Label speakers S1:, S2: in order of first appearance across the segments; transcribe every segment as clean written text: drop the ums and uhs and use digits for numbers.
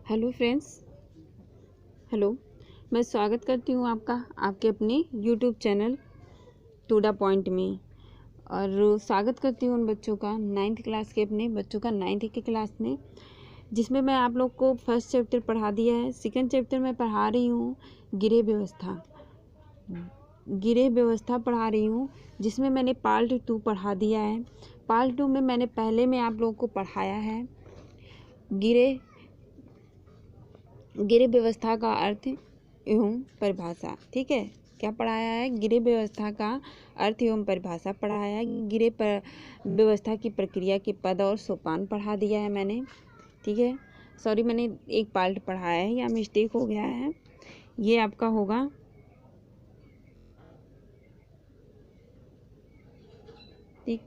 S1: Hello friends. Hello, मैं स्वागत करती हूँ आपका आपके अपने YouTube channel to the point में। और स्वागत करती हूँ उन बच्चों का 9th क्लास के, अपने बच्चों का 9th की क्लास में, जिसमें मैं आप लोग को फर्स्ट चैप्टर पढ़ा दिया है। सेकंड चैप्टर में पढ़ा रही हूँ गिरे व्यवस्था पढ़ा रही हूँ, जिसमें मैंने पार्ट 2 पढ़ा दिया है। पार्ट 2 में मैंने पहले में आप लोगों को पढ़ाया है गिरे व्यवस्था का अर्थ एवं परिभाषा। ठीक है, क्या पढ़ाया है? गिरे व्यवस्था का अर्थ एवं परिभाषा पढ़ाया है। गिरे व्यवस्था की प्रक्रिया के पद और सोपान पढ़ा दिया है मैंने। ठीक है, सॉरी, मैंने एक पार्ट पढ़ाया है या मिस्टेक हो गया है। ये आपका होगा ठीक,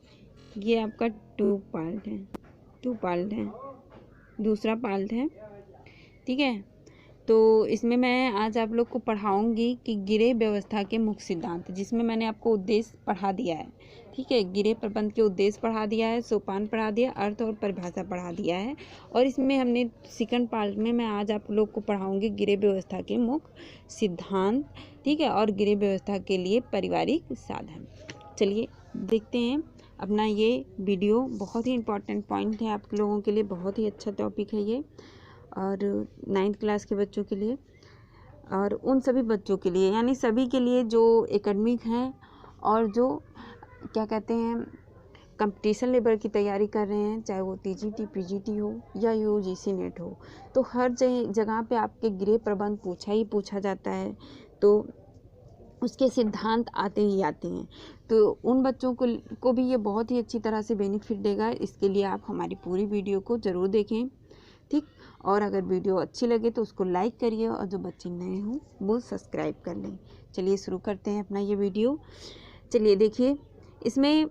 S1: ये आपका 2 पार्ट है, दूसरा पार्ट है। ठीक है, तो इसमें मैं आज आप लोग को पढ़ाऊंगी कि गिरे व्यवस्था के मुख्य सिद्धांत, जिसमें मैंने आपको उद्देश्य पढ़ा दिया है। ठीक है, गिरे प्रबंध के उद्देश्य पढ़ा दिया है, सोपान पढ़ा दिया, अर्थ और परिभाषा पढ़ा दिया है। और इसमें हमने सेकंड पार्ट में मैं आज आप लोग को पढ़ाऊंगी गिरे व्यवस्था के मुख्य सिद्धांत। ठीक है, और गिरे व्यवस्था के लिए पारिवारिक साधन। चलिए देखते हैं अपना ये वीडियो। बहुत ही इम्पोर्टेंट पॉइंट है आप लोगों के लिए, बहुत ही अच्छा टॉपिक है ये, और 9th क्लास के बच्चों के लिए और उन सभी बच्चों के लिए, यानी सभी के लिए जो एकेडमिक हैं और जो क्या कहते हैं कंपटीशन लेवल की तैयारी कर रहे हैं, चाहे वो टीजीटी पीजीटी हो या यूजीसी नेट हो। तो हर जगह पे आपके गिरे प्रबंध पूछा जाता है, तो उसके सिद्धांत आते ही आते हैं। तो उन बच्चों को भी ये बहुत ही अच्छी तरह से बेनिफिट देगा। इसके लिए आप हमारी पूरी वीडियो को ज़रूर देखें। ठीक, और अगर वीडियो अच्छी लगे तो उसको लाइक करिए, और जो बच्चे नए हों वो सब्सक्राइब कर लें। चलिए शुरू करते हैं अपना ये वीडियो। चलिए देखिए, इसमें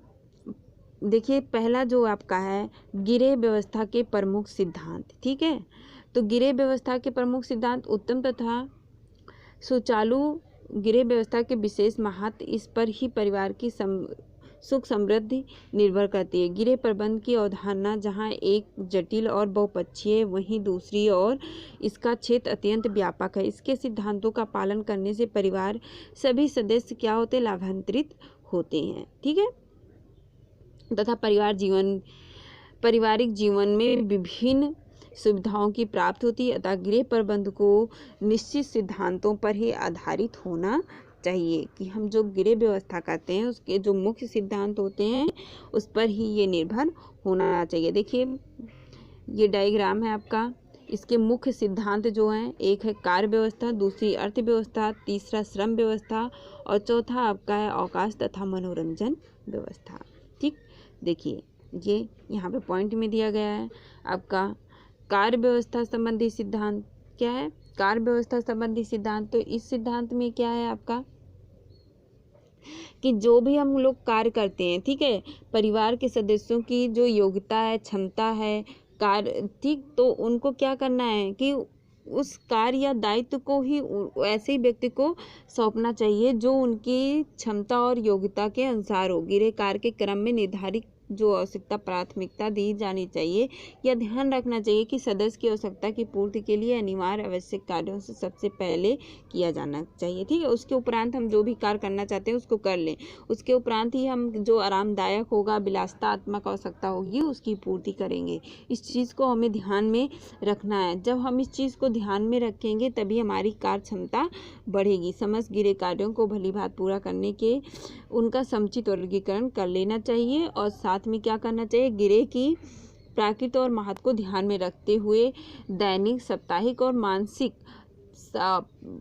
S1: देखिए पहला जो आपका है गिरे व्यवस्था के प्रमुख सिद्धांत। ठीक है, तो गिरे व्यवस्था के प्रमुख सिद्धांत उत्तम तथा सुचारू गिरे व्यवस्था के विशेष महत्व, इस पर ही परिवार की सुख समृद्धि निर्भर करती है। गिरे प्रबंध की अवधारणा जहाँ एक जटिल और बहुपक्षीय है, वहीं दूसरी ओर इसका क्षेत्र अत्यंत व्यापक है। इसके सिद्धांतों का पालन करने से परिवार सभी सदस्य क्या होते, लाभान्वित होते हैं। ठीक है, तथा पारिवारिक जीवन में विभिन्न सुविधाओं की प्राप्ति होती है। अतः गृह प्रबंध को निश्चित सिद्धांतों पर ही आधारित होना चाहिए, कि हम जो गृह व्यवस्था करते हैं उसके जो मुख्य सिद्धांत होते हैं उस पर ही ये निर्भर होना चाहिए। देखिए ये डायग्राम है आपका, इसके मुख्य सिद्धांत जो हैं, एक है कार्य व्यवस्था, दूसरी अर्थव्यवस्था, तीसरा श्रम व्यवस्था, और चौथा आपका है अवकाश तथा मनोरंजन व्यवस्था। ठीक, देखिए ये यहाँ पे पॉइंट में दिया गया है आपका कार्य व्यवस्था संबंधी सिद्धांत। क्या है कार्य व्यवस्था संबंधी सिद्धांत? तो इस सिद्धांत में क्या है आपका कि जो भी हम लोग कार्य करते हैं, ठीक है, परिवार के सदस्यों की जो योग्यता है, क्षमता है, कार्य, ठीक, तो उनको क्या करना है कि उस कार्य या दायित्व को ही ऐसे ही व्यक्ति को सौंपना चाहिए जो उनकी क्षमता और योग्यता के अनुसार हो। गिरे कार्य के क्रम में निर्धारित जो आवश्यकता प्राथमिकता दी जानी चाहिए, या ध्यान रखना चाहिए कि सदस्य की आवश्यकता की पूर्ति के लिए अनिवार्य आवश्यक कार्यों से सबसे पहले किया जाना चाहिए। ठीक है, उसके उपरांत हम जो भी कार्य करना चाहते हैं उसको कर लें, उसके उपरांत ही हम जो आरामदायक होगा, विलासितात्मक आवश्यकता होगी, उसकी पूर्ति करेंगे। इस चीज़ को हमें ध्यान में रखना है। जब हम इस चीज़ को ध्यान में रखेंगे तभी हमारी कार्य क्षमता बढ़ेगी। समस्त गिरे कार्यों को भलीभांति पूरा करने के उनका समुचित वर्गीकरण कर लेना चाहिए, और साथ में क्या करना चाहिए, गिरे की प्रकृति और महत्व को ध्यान में रखते हुए दैनिक, साप्ताहिक और मासिक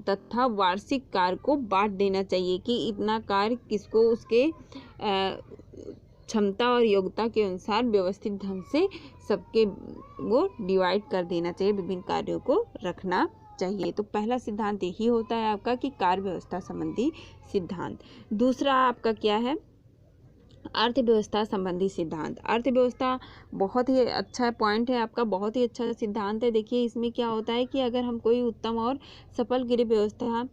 S1: तथा वार्षिक कार्य को बांट देना चाहिए, कि इतना कार्य किसको उसके क्षमता और योग्यता के अनुसार व्यवस्थित ढंग से सबके वो डिवाइड कर देना चाहिए, विभिन्न कार्यों को रखना चाहिए। तो पहला सिद्धांत यही होता है आपका कि कार्य व्यवस्था संबंधी सिद्धांत। दूसरा आपका क्या है, अर्थव्यवस्था संबंधी सिद्धांत। अर्थव्यवस्था बहुत ही अच्छा पॉइंट है आपका, बहुत ही अच्छा सिद्धांत है। देखिए इसमें क्या होता है कि अगर हम कोई उत्तम और सफल गिरे व्यवस्था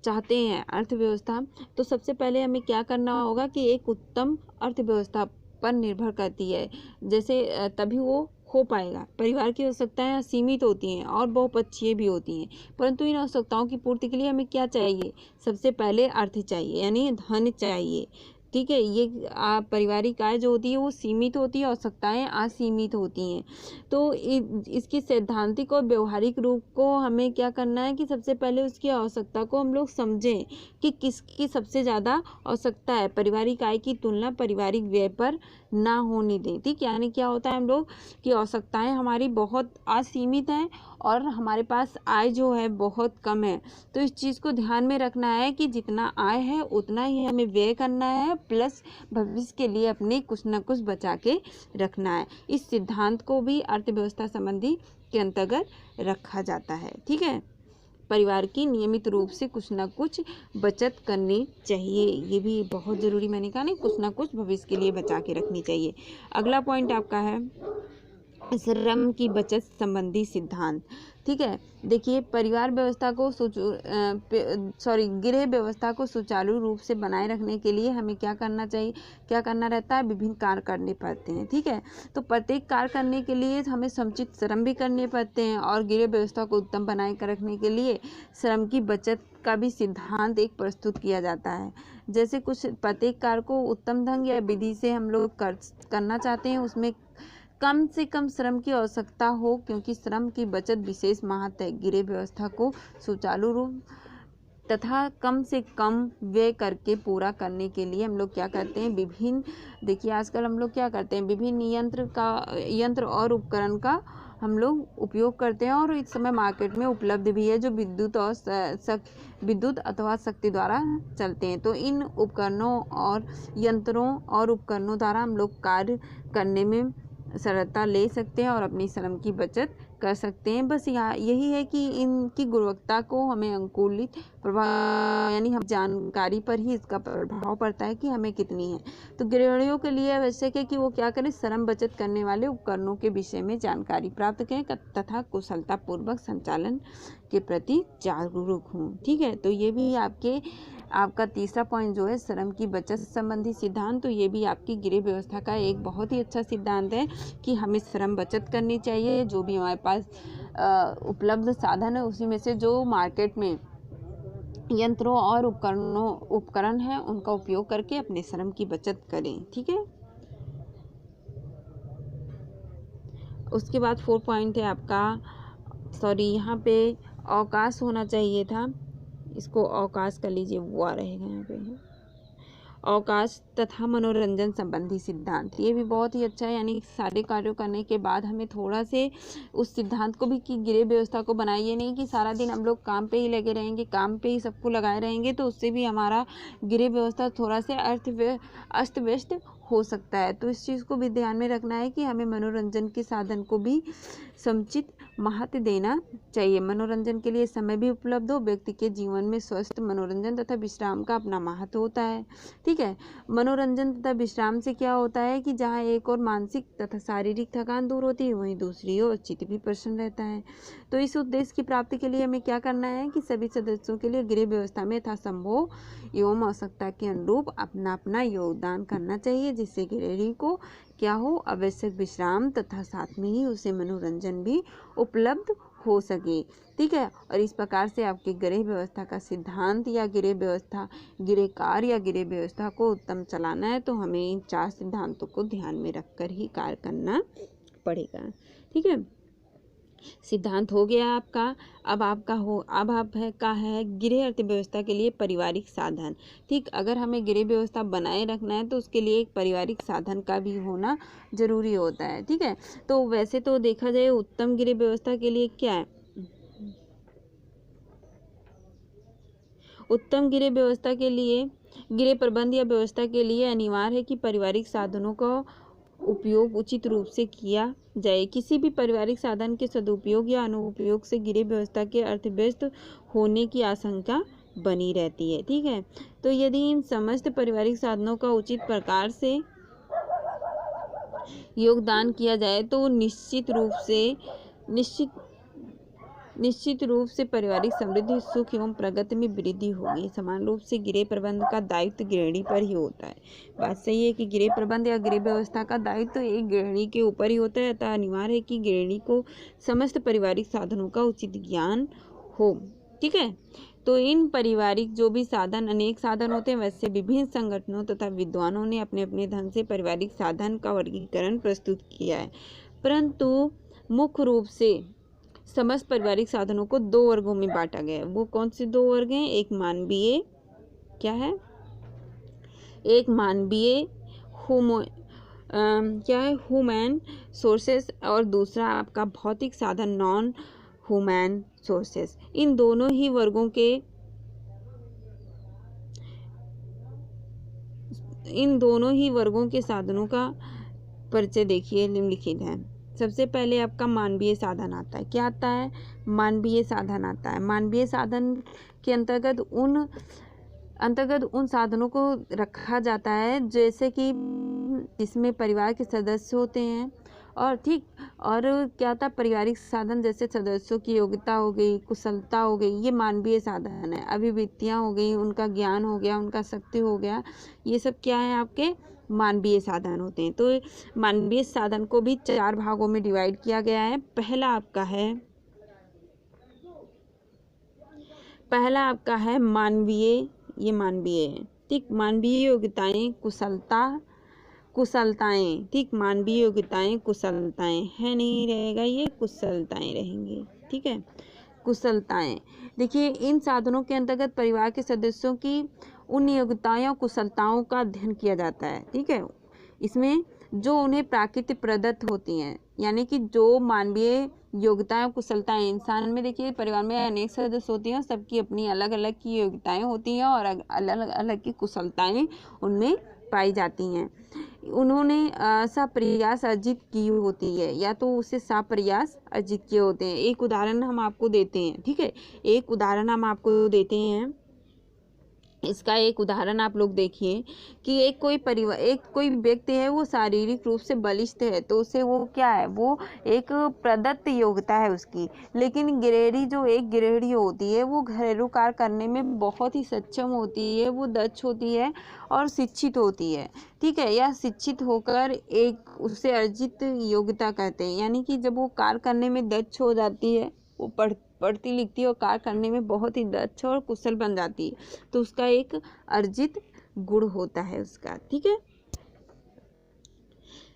S1: चाहते हैं, अर्थव्यवस्था, तो सबसे पहले हमें क्या करना होगा कि एक उत्तम अर्थव्यवस्था पर निर्भर करती है, जैसे तभी वो हो पाएगा। परिवार की आवश्यकताएं असीमित होती हैं और बहुपक्षीय भी होती हैं, परंतु इन आवश्यकताओं की पूर्ति के लिए हमें क्या चाहिए? सबसे पहले अर्थ चाहिए, यानी धन चाहिए। ठीक है, ये पारिवारिक आय जो होती है वो सीमित होती है, आवश्यकताएं असीमित होती हैं। तो इसकी सैद्धांतिक और व्यवहारिक रूप को हमें क्या करना है कि सबसे पहले उसकी आवश्यकता को हम लोग समझें कि किसकी सबसे ज़्यादा आवश्यकता है। पारिवारिक आय की तुलना पारिवारिक व्यय पर ना होने दें। ठीक, यानी क्या होता है हम लोग की आवश्यकताएं हमारी बहुत असीमित हैं और हमारे पास आय जो है बहुत कम है। तो इस चीज़ को ध्यान में रखना है कि जितना आय है उतना ही हमें व्यय करना है, प्लस भविष्य के लिए अपने कुछ न कुछ बचा के रखना है। इस सिद्धांत को भी अर्थव्यवस्था संबंधी के अंतर्गत रखा जाता है। ठीक है, परिवार की नियमित रूप से कुछ ना कुछ बचत करनी चाहिए, ये भी बहुत ज़रूरी, मैंने कहा नहीं, कुछ ना कुछ भविष्य के लिए बचा के रखनी चाहिए। अगला पॉइंट आपका है श्रम की बचत संबंधी सिद्धांत। ठीक है, देखिए परिवार व्यवस्था को गृह व्यवस्था को सुचारू रूप से बनाए रखने के लिए हमें क्या करना चाहिए, क्या करना रहता है? विभिन्न कार्य करने पड़ते हैं। ठीक है, तो प्रत्येक कार्य करने के लिए हमें समुचित श्रम भी करने पड़ते हैं और गृह व्यवस्था को उत्तम बनाए कर रखने के लिए श्रम की बचत का भी सिद्धांत एक प्रस्तुत किया जाता है। जैसे कुछ प्रत्येक कार्य को उत्तम ढंग या विधि से हम लोग करना चाहते हैं, उसमें कम से कम श्रम की आवश्यकता हो, क्योंकि श्रम की बचत विशेष महत्व है। गृह व्यवस्था को सुचारू रूप तथा कम से कम व्यय करके पूरा करने के लिए हम लोग क्या करते हैं? विभिन्न, देखिए आजकल हम लोग क्या करते हैं, विभिन्न यंत्र और उपकरण का हम लोग उपयोग करते हैं और इस समय मार्केट में उपलब्ध भी है, जो विद्युत अथवा शक्ति द्वारा चलते हैं। तो इन उपकरणों और यंत्रों और उपकरणों द्वारा हम लोग कार्य करने में सरलता ले सकते हैं और अपनी श्रम की बचत कर सकते हैं। बस यहाँ यही है कि इनकी गुणवत्ता को हमें अनुकूलित प्रभाव, यानी हम जानकारी पर ही इसका प्रभाव पड़ता है कि हमें कितनी है। तो गृहिणियों के लिए आवश्यक है कि वो क्या करें? श्रम बचत करने वाले उपकरणों के विषय में जानकारी प्राप्त करें तथा कुशलतापूर्वक संचालन के प्रति जागरूक हों। ठीक है, तो ये भी आपका तीसरा पॉइंट जो है श्रम की बचत संबंधी सिद्धांत, तो ये भी आपकी गृह व्यवस्था का एक बहुत ही अच्छा सिद्धांत है कि हमें श्रम बचत करनी चाहिए। जो भी हमारे पास उपलब्ध साधन है उसी में से जो मार्केट में यंत्रों और उपकरण हैं उनका उपयोग करके अपने श्रम की बचत करें। ठीक है, उसके बाद 4 पॉइंट है आपका, यहाँ पे अवकाश होना चाहिए था, इसको अवकाश कर लीजिए, वो आ रहेगा यहाँ पे, अवकाश तथा मनोरंजन संबंधी सिद्धांत। ये भी बहुत ही अच्छा है, यानी सारे कार्यों करने के बाद हमें थोड़ा से उस सिद्धांत को भी कि गृह व्यवस्था को बनाइए नहीं कि सारा दिन हम लोग काम पे ही लगे रहेंगे, काम पे ही सबको लगाए रहेंगे, तो उससे भी हमारा गृह व्यवस्था थोड़ा से अस्त व्यस्त हो सकता है। तो इस चीज़ को भी ध्यान में रखना है कि हमें मनोरंजन के साधन को भी समुचित महत्व देना चाहिए। मनोरंजन के लिए समय भी उपलब्ध हो। व्यक्ति के जीवन में स्वस्थ मनोरंजन तथा विश्राम का अपना महत्व होता है। ठीक है, मनोरंजन तथा विश्राम से क्या होता है कि जहाँ एक और मानसिक तथा शारीरिक थकान दूर होती है, वहीं दूसरी ओर चित्त भी प्रसन्न रहता है। तो इस उद्देश्य की प्राप्ति के लिए हमें क्या करना है कि सभी सदस्यों के लिए गृह व्यवस्था में यथासंभव एवं आवश्यकता के अनुरूप अपना अपना योगदान करना चाहिए, जिससे गृहिणी को क्या हो? आवश्यक विश्राम तथा साथ में ही उसे मनोरंजन भी उपलब्ध हो सके। ठीक है, और इस प्रकार से आपके गृह व्यवस्था का सिद्धांत या गृह कार्य या गृह व्यवस्था को उत्तम चलाना है तो हमें इन 4 सिद्धांतों को ध्यान में रखकर ही कार्य करना पड़ेगा। ठीक है, सिद्धांत हो गया आपका। अब आपका है गृह अर्थव्यवस्था के लिए पारिवारिक साधन। ठीक, अगर हमें गृह व्यवस्था बनाए रखना है तो उसके लिए एक पारिवारिक साधन का भी होना जरूरी होता है। ठीक है, तो वैसे तो देखा जाए उत्तम गृह व्यवस्था के लिए क्या है? उत्तम गृह व्यवस्था के लिए, गृह प्रबंध या व्यवस्था के लिए अनिवार्य है कि पारिवारिक साधनों का उपयोग उचित रूप से किया जाए। किसी भी पारिवारिक साधन के सदुपयोग या अनुपयोग से गृह व्यवस्था के अर्थव्यस्त होने की आशंका बनी रहती है। ठीक है, तो यदि इन समस्त पारिवारिक साधनों का उचित प्रकार से योगदान किया जाए तो निश्चित निश्चित रूप से पारिवारिक समृद्धि, सुख एवं प्रगति में वृद्धि होगी। समान रूप से गृह प्रबंध का दायित्व गृहिणी पर ही होता है। बात सही है कि गृह प्रबंध या गृह व्यवस्था का दायित्व तो एक गृहिणी के ऊपर ही होता है, अतः अनिवार्य है कि गृहिणी को समस्त पारिवारिक साधनों का उचित ज्ञान हो। ठीक है, तो इन पारिवारिक जो भी साधन, अनेक साधन होते हैं, वैसे विभिन्न संगठनों तथा विद्वानों ने अपने अपने ढंग से पारिवारिक साधन का वर्गीकरण प्रस्तुत किया है, परंतु मुख्य रूप से समस्त पारिवारिक साधनों को दो वर्गों में बांटा गया है। वो कौन से दो वर्ग हैं? एक मानवीय, क्या है, एक मानवीय ह्यूमन सोर्सेस, और दूसरा आपका भौतिक साधन नॉन ह्यूमन सोर्सेस। इन दोनों ही वर्गों के साधनों का परिचय देखिए निम्नलिखित है। सबसे पहले आपका मानवीय साधन आता है। क्या आता है? मानवीय साधन आता है। मानवीय साधन के अंतर्गत उन साधनों को रखा जाता है जैसे कि जिसमें परिवार के सदस्य होते हैं, और ठीक, और क्या था, पारिवारिक साधन जैसे सदस्यों की योग्यता हो गई, कुशलता हो गई, ये मानवीय साधन है। अभिवृत्तियाँ हो गई, उनका ज्ञान हो गया, उनका शक्ति हो गया, ये सब क्या है, आपके मानवीय साधन होते हैं। तो मानवीय साधन को भी 4 भागों में डिवाइड किया गया है। पहला आपका है मानवीय, ये मानवीय है, ठीक, मानवीय योग्यताएं, कुशलताएं, ठीक, मानवीय योग्यताएं, कुशलताएं है, नहीं रहेगा, ये कुशलताएं रहेंगी। ठीक है, कुशलताएं। देखिए, इन साधनों के अंतर्गत परिवार के सदस्यों की उन योग्यताओं और कुशलताओं का अध्ययन किया जाता है। ठीक है, इसमें जो उन्हें प्राकृतिक प्रदत्त होती हैं, यानी कि जो मानवीय योग्यताएं कुशलताएं, इंसान में देखिए परिवार में अनेक सदस्य होते हैं, सबकी अपनी अलग अलग की योग्यताएं होती हैं और अलग अलग की कुशलताएं उनमें पाई जाती हैं। उन्होंने सप्रयास अर्जित की होती है, या तो उसे सप्रयास अर्जित किए होते हैं। एक उदाहरण हम आपको देते हैं। ठीक है, एक उदाहरण हम आपको देते हैं। इसका एक उदाहरण आप लोग देखिए कि एक कोई व्यक्ति है, वो शारीरिक रूप से बलिष्ठ है, तो उसे वो क्या है, वो एक प्रदत्त योग्यता है उसकी। लेकिन गृहिणी होती है, वो घरेलू कार्य करने में बहुत ही सक्षम होती है, वो दक्ष होती है और शिक्षित होती है। ठीक है, या शिक्षित होकर एक उससे अर्जित योग्यता कहते हैं, यानी कि जब वो कार्य करने में दक्ष हो जाती है, वो पढ़ती लिखती है और कार्य करने में बहुत ही दक्ष और कुशल बन जाती है, तो उसका एक अर्जित गुण होता है उसका। ठीक है,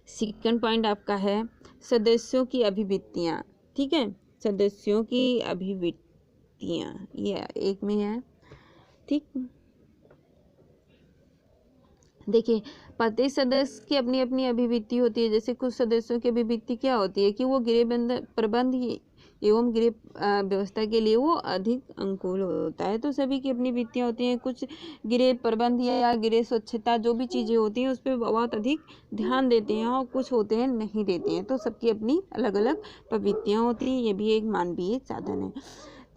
S1: सेकंड पॉइंट आपका है सदस्यों की अभिवृत्तियां। ठीक है, सदस्यों की अभिवृत्तियां, ये एक में है। ठीक, देखिए, प्रत्येक सदस्य की अपनी अपनी अभिवृत्ति होती है। जैसे कुछ सदस्यों की अभिवृत्ति क्या होती है कि वो गृह प्रबंध एवं गृह व्यवस्था के लिए वो अधिक अनुकूल होता है। तो सभी की अपनी वृत्तियाँ होती हैं। कुछ गृह प्रबंध या गृह स्वच्छता जो भी चीज़ें होती हैं उस पर बहुत अधिक ध्यान देते हैं, और कुछ होते हैं नहीं देते हैं। तो सबकी अपनी अलग अलग प्रवृत्तियाँ होती हैं। ये भी एक मानवीय साधन है।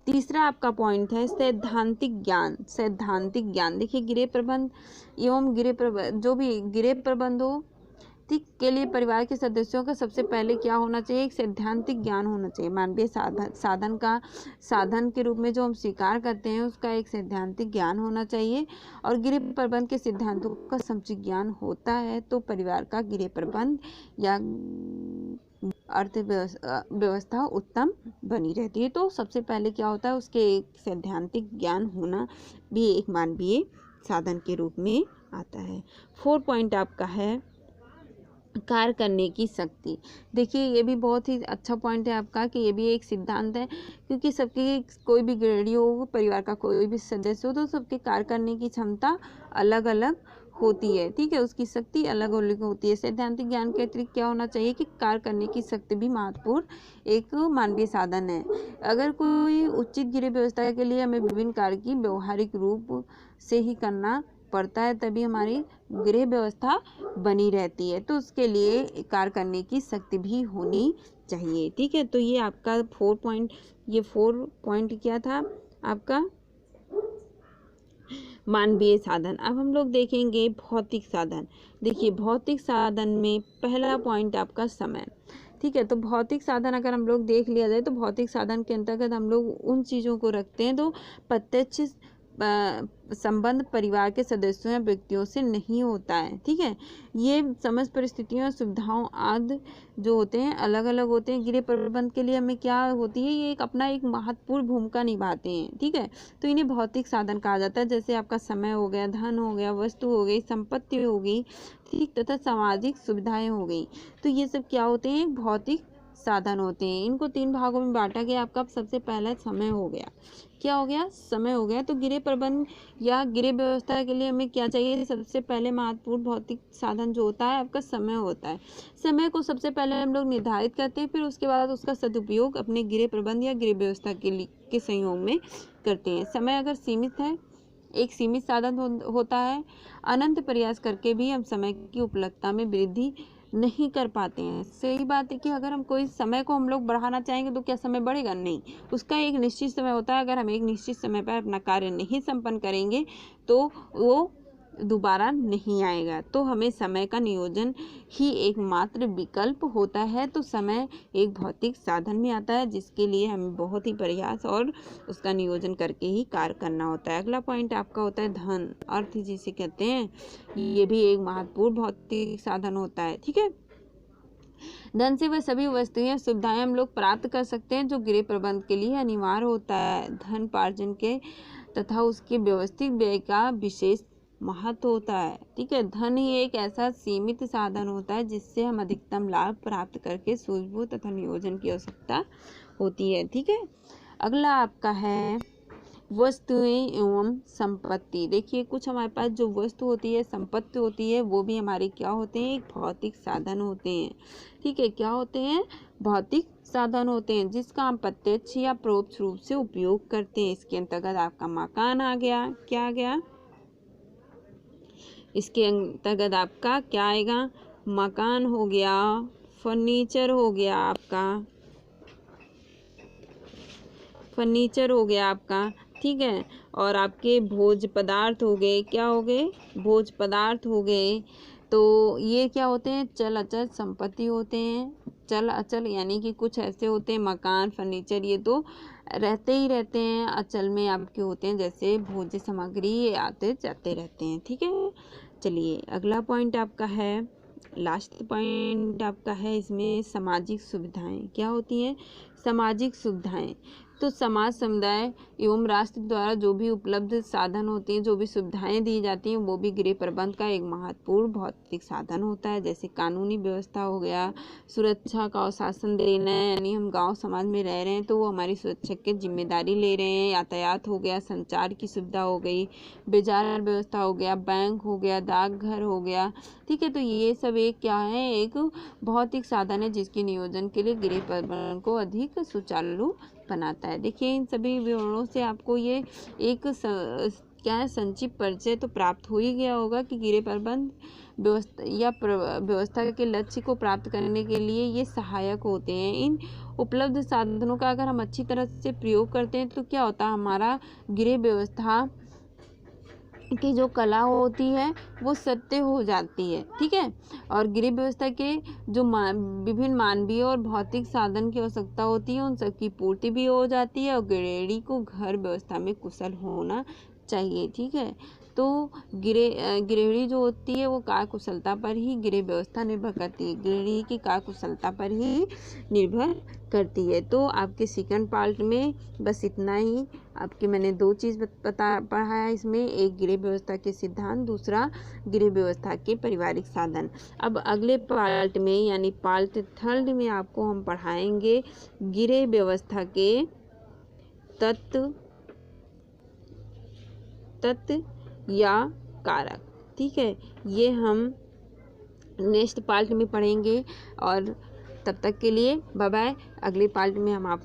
S1: तीसरा आपका पॉइंट है सैद्धांतिक ज्ञान। सैद्धांतिक ज्ञान, देखिए, गृह प्रबंध एवं जो भी गृह प्रबंध हो, ठीक, के लिए परिवार के सदस्यों का सबसे पहले क्या होना चाहिए, एक सैद्धांतिक ज्ञान होना चाहिए। मानवीय साधन के रूप में जो हम स्वीकार करते हैं उसका एक सैद्धांतिक ज्ञान होना चाहिए, और गृह प्रबंध के सिद्धांतों का समुचित ज्ञान होता है तो परिवार का गृह प्रबंध या अर्थव्यवस्था उत्तम बनी रहती है। तो सबसे पहले क्या होता है, उसके एक सैद्धांतिक ज्ञान होना भी एक मानवीय साधन के रूप में आता है। 4 पॉइंट आपका है कार्य करने की शक्ति। देखिए, ये भी बहुत ही अच्छा पॉइंट है आपका कि ये भी एक सिद्धांत है, क्योंकि सबकी, कोई भी गृहिणी हो, परिवार का कोई भी सदस्य हो, तो सबके कार्य करने की क्षमता अलग अलग होती है। ठीक है, उसकी शक्ति अलग अलग होती है। सैद्धांतिक ज्ञान के अतिरिक्त क्या होना चाहिए कि कार्य करने की शक्ति भी महत्वपूर्ण एक मानवीय साधन है। अगर कोई उचित गृह व्यवस्था के लिए हमें विभिन्न कार्य की व्यवहारिक रूप से ही करना पड़ता है, तभी हमारी गृह व्यवस्था बनी रहती है। तो उसके लिए कार्य करने की शक्ति भी होनी चाहिए। ठीक है, तो ये आपका 4 पॉइंट क्या था आपका, मानवीय साधन। अब हम लोग देखेंगे भौतिक साधन। देखिए, भौतिक साधन में पहला पॉइंट आपका समय। ठीक है। तो भौतिक साधन अगर हम लोग देख लिया जाए तो भौतिक साधन के अंतर्गत हम लोग उन चीज़ों को रखते हैं तो प्रत्यक्ष संबंध परिवार के सदस्यों या व्यक्तियों से नहीं होता है। ठीक है, ये समस्त परिस्थितियों और सुविधाओं आदि जो होते हैं अलग अलग होते हैं। गृह प्रबंध के लिए हमें क्या होती है, ये अपना एक महत्वपूर्ण भूमिका निभाते हैं। ठीक है, तो इन्हें भौतिक साधन कहा जाता है। जैसे आपका समय हो गया, धन हो गया, वस्तु हो गई, संपत्ति हो गई, ठीक, तथा सामाजिक सुविधाएं हो गई। तो ये सब क्या होते हैं, भौतिक साधन होते हैं। इनको 3 भागों में बांटा गया। आपका सबसे पहला समय हो गया, क्या हो गया, समय हो गया। तो गृह प्रबंध या गृह व्यवस्था के लिए हमें क्या चाहिए, सबसे पहले महत्वपूर्ण भौतिक साधन जो होता है आपका समय होता है। समय को सबसे पहले हम लोग निर्धारित करते हैं, फिर उसके बाद उसका सदुपयोग अपने गृह प्रबंध या गृह व्यवस्था के संयोग में करते हैं। समय अगर सीमित है, एक सीमित साधन होता है, अनंत प्रयास करके भी हम समय की उपलब्धता में वृद्धि नहीं कर पाते हैं। सही बात है कि अगर हम कोई समय को हम लोग बढ़ाना चाहेंगे तो क्या समय बढ़ेगा, नहीं। उसका एक निश्चित समय होता है। अगर हम एक निश्चित समय पर अपना कार्य नहीं संपन्न करेंगे तो वो दोबारा नहीं आएगा। तो हमें समय का नियोजन ही एकमात्र विकल्प होता है। तो समय एक भौतिक साधन में आता है जिसके लिए हमें बहुत ही प्रयास और उसका नियोजन करके ही कार्य करना होता है। अगला पॉइंट आपका होता है धन, अर्थ जिसे कहते हैं, ये भी एक महत्वपूर्ण भौतिक साधन होता है। ठीक है, धन से वह सभी वस्तुएं सुविधाएं हम लोग प्राप्त कर सकते हैं जो गृह प्रबंध के लिए अनिवार्य होता है। धन पार्जन के तथा उसके व्यवस्थित व्यय का विशेष महत्व होता है। ठीक है, धन ही एक ऐसा सीमित साधन होता है जिससे हम अधिकतम लाभ प्राप्त करके सूझबूझ तथा नियोजन की आवश्यकता होती है। ठीक है, अगला आपका है वस्तुएं एवं संपत्ति। देखिए, कुछ हमारे पास जो वस्तु होती है, संपत्ति होती है, वो भी हमारे क्या होते हैं, एक भौतिक साधन होते हैं। ठीक है, क्या होते हैं, भौतिक साधन होते हैं जिसका हम प्रत्यक्ष या परोक्ष रूप से उपयोग करते हैं। इसके अंतर्गत आपका मकान आ गया, क्या आ गया, इसके अंतर्गत आपका क्या आएगा, मकान हो गया, फर्नीचर हो गया आपका, फर्नीचर हो गया आपका। ठीक है, और आपके भोज्य पदार्थ हो गए, क्या हो गए, भोज्य पदार्थ हो गए। तो ये क्या होते हैं, चल अचल संपत्ति होते हैं। चल अचल यानी कि कुछ ऐसे होते हैं, मकान, फर्नीचर, ये तो रहते ही रहते हैं। अचल में आपके होते हैं जैसे भोज्य सामग्री, ये आते जाते रहते हैं। ठीक है, चलिए अगला पॉइंट आपका है, लास्ट पॉइंट आपका है इसमें, सामाजिक सुविधाएं। क्या होती हैं, सामाजिक सुविधाएं। तो समाज, समुदाय एवं राष्ट्र द्वारा जो भी उपलब्ध साधन होते हैं, जो भी सुविधाएं दी जाती हैं, वो भी गृह प्रबंध का एक महत्वपूर्ण भौतिक साधन होता है। जैसे कानूनी व्यवस्था हो गया, सुरक्षा का शासन देना है, यानी हम गांव समाज में रह रहे हैं तो वो हमारी सुरक्षा की जिम्मेदारी ले रहे हैं। यातायात हो गया, संचार की सुविधा हो गई, बाजार व्यवस्था हो गया, बैंक हो गया, डाकघर हो गया। ठीक है, तो ये सब एक क्या है, एक भौतिक साधन है जिसके नियोजन के लिए गृह प्रबंधन को अधिक सुचारू बनाता है। देखिए, इन सभी विवरणों से आपको ये एक क्या है, संक्षिप्त परिचय तो प्राप्त हो ही गया होगा कि गृह प्रबंध व्यवस्था या व्यवस्था के लक्ष्य को प्राप्त करने के लिए ये सहायक होते हैं। इन उपलब्ध साधनों का अगर हम अच्छी तरह से प्रयोग करते हैं तो क्या होता है, हमारा गृह व्यवस्था की जो कला होती है वो सत्य हो जाती है। ठीक है, और गृह व्यवस्था के जो विभिन्न मानवीय और भौतिक साधन की आवश्यकता होती है उन सबकी पूर्ति भी हो जाती है। और गृहिणी को घर व्यवस्था में कुशल होना चाहिए। ठीक है, तो गृहिणी जो होती है वो कार्य कुशलता पर ही गृह व्यवस्था निर्भर करती है, गृहिणी की कार्य कुशलता पर ही निर्भर करती है। तो आपके सेकंड पार्ट में बस इतना ही। आपके मैंने 2 चीज़ पढ़ाया इसमें, एक गृह व्यवस्था के सिद्धांत, दूसरा गृह व्यवस्था के पारिवारिक साधन। अब अगले पार्ट में यानी पार्ट 3 में आपको हम पढ़ाएंगे गृह व्यवस्था के तत्व या कारक। ठीक है, ये हम नेक्स्ट पार्ट में पढ़ेंगे। और तब तक के लिए बाय बाय। अगले पार्ट में हम आप